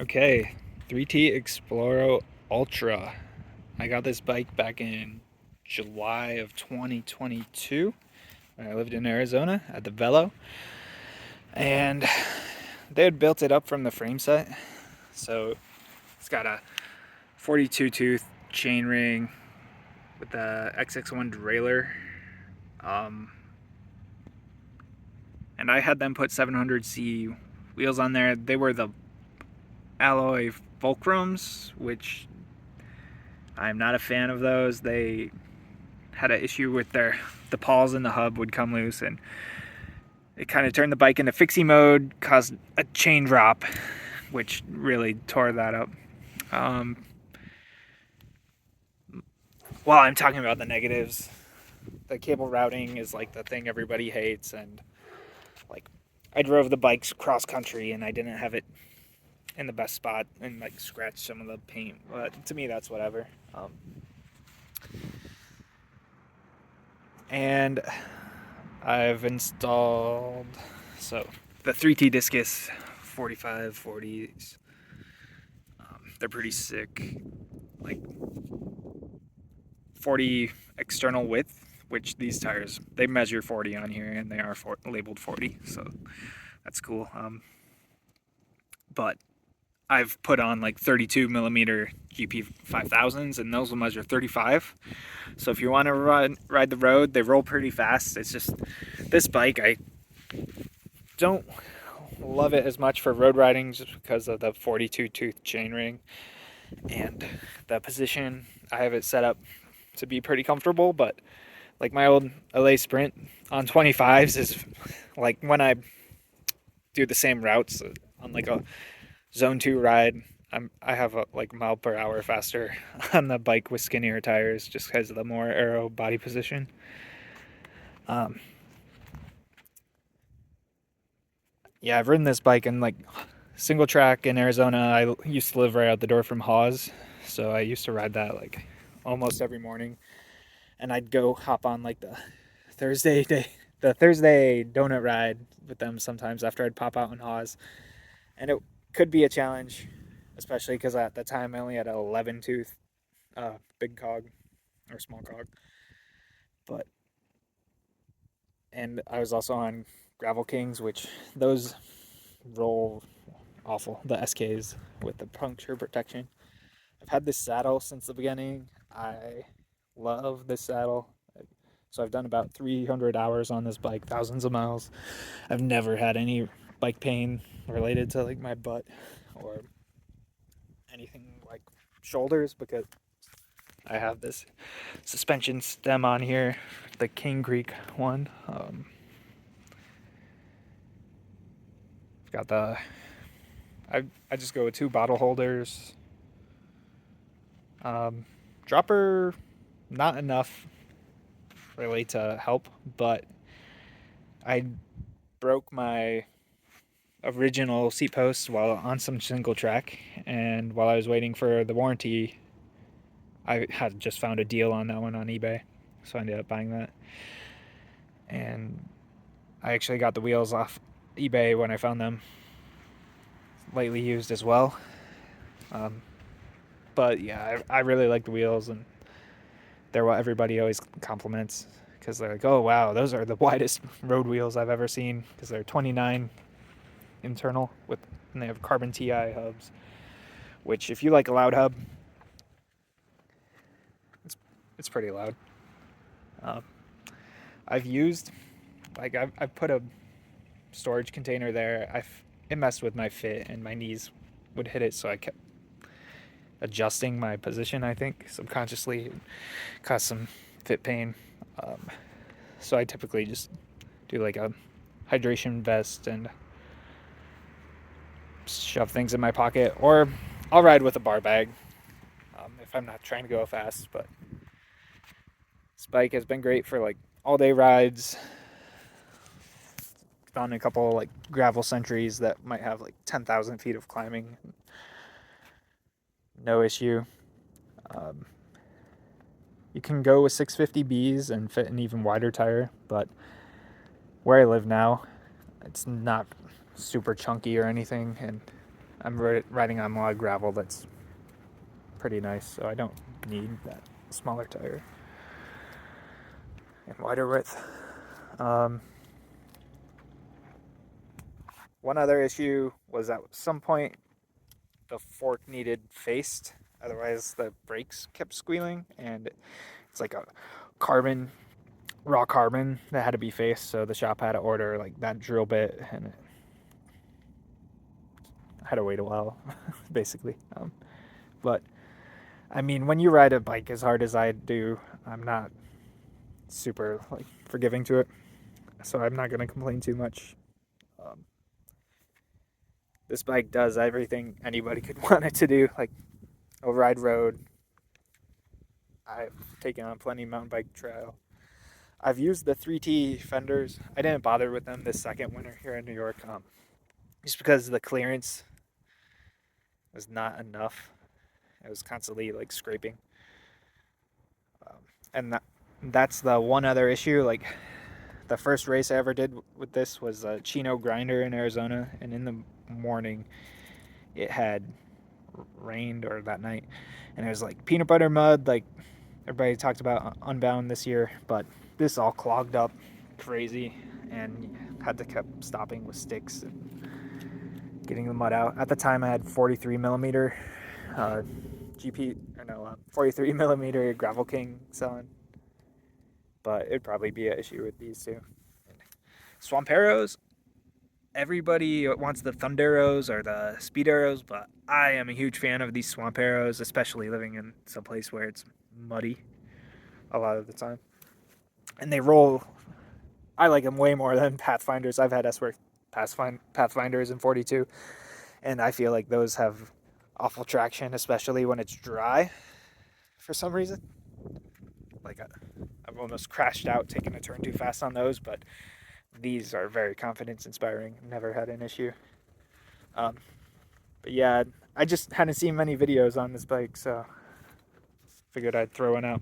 Okay, 3T Exploro Ultra. I got this bike back in July of 2022 when I lived in Arizona at the Velo. And they had built it up from the frame set. So it's got a 42 tooth chain ring with the XX1 derailleur. And I had them put 700C wheels on there. They were the alloy fulcrums, which I'm not a fan of those. They had an issue with the pawls in the hub would come loose, and it kind of turned the bike into fixie mode, caused a chain drop, which really tore that up. While I'm talking about the negatives, the cable routing is like the thing everybody hates, and like I drove the bikes cross country and I didn't have it in the best spot and like scratched some of the paint, but to me that's whatever. And I've installed the 3T Discus 4540s. They're pretty sick. Like 40 external width, which these tires, they measure 40 on here and they are labeled 40, so that's cool. But I've put on like 32 millimeter GP 5000s and those will measure 35. So if you want to ride the road, they roll pretty fast. It's just this bike, I don't love it as much for road riding just because of the 42 tooth chainring and the position. I have it set up to be pretty comfortable, but like my old LA Sprint on 25s is like when I do the same routes on like a zone 2 ride, I have a like mile per hour faster on the bike with skinnier tires just because of the more aero body position. Yeah, I've ridden this bike in like single track in Arizona. I used to live right out the door from Hawes, so I used to ride that like almost every morning. And I'd go hop on like the Thursday donut ride with them sometimes after I'd pop out in Hawes, and it could be a challenge, especially because at the time I only had an 11 tooth big cog or small cog, but and I was also on Gravel Kings, which those roll awful. The SKs with the puncture protection. I've had this saddle since the beginning. I love this saddle. So I've done about 300 hours on this bike, thousands of miles. I've never had any bike pain related to like my butt or anything like shoulders because I have this suspension stem on here, the King Creek one. Got the I just go with 2 bottle holders. Dropper, not enough really to help, but I broke my original seat post while on some single track, and while I was waiting for the warranty, I had just found a deal on that one on eBay, so I ended up buying that. And I actually got the wheels off eBay when I found them, lightly used as well. But yeah, I really like the wheels, and they're what everybody always compliments because they're like, oh wow, those are the widest road wheels I've ever seen because they're 29 internal and they have carbon TI hubs, which if you like a loud hub, it's pretty loud. I've used I've put a storage container there. It messed with my fit and my knees would hit it, so I kept adjusting my position, I think subconsciously. It caused some fit pain. So I typically just do like a hydration vest and shove things in my pocket, or I'll ride with a bar bag if I'm not trying to go fast. But this bike has been great for like all day rides. Found a couple like gravel centuries that might have like 10,000 feet of climbing. No issue. You can go with 650Bs and fit an even wider tire, but where I live now, it's not super chunky or anything, and I'm riding on a lot of gravel that's pretty nice, so I don't need that smaller tire and wider width. One other issue was at some point the fork needed faced, otherwise the brakes kept squealing, and it's like a raw carbon that had to be faced, so the shop had to order like that drill bit, and I had to wait a while, basically. But I mean, when you ride a bike as hard as I do, I'm not super like forgiving to it, so I'm not gonna complain too much. This bike does everything anybody could want it to do, like override road. I've taken on plenty of mountain bike trail. I've used the 3T fenders. I didn't bother with them this second winter here in New York, just because the clearance was not enough. It was constantly like scraping, and that's the one other issue. Like the first race I ever did with this was a Chino grinder in Arizona, and in the morning it had rained, or that night, and it was like peanut butter mud, like everybody talked about Unbound this year, but this all clogged up crazy, and had to keep stopping with sticks and getting the mud out. At the time I had 43 millimeter 43 millimeter Gravel King selling, but it'd probably be an issue with these too. Swamp Arrows, everybody wants the Thunderos or the Speed Arrows, but I am a huge fan of these Swamp Arrows, especially living in some place where it's muddy a lot of the time. And they roll. I like them way more than Pathfinders. I've had S-Work Pathfinders in 42, and I feel like those have awful traction, especially when it's dry for some reason. Like I've almost crashed out taking a turn too fast on those, but these are very confidence inspiring. Never had an issue. But yeah, I just hadn't seen many videos on this bike, so figured I'd throw one out.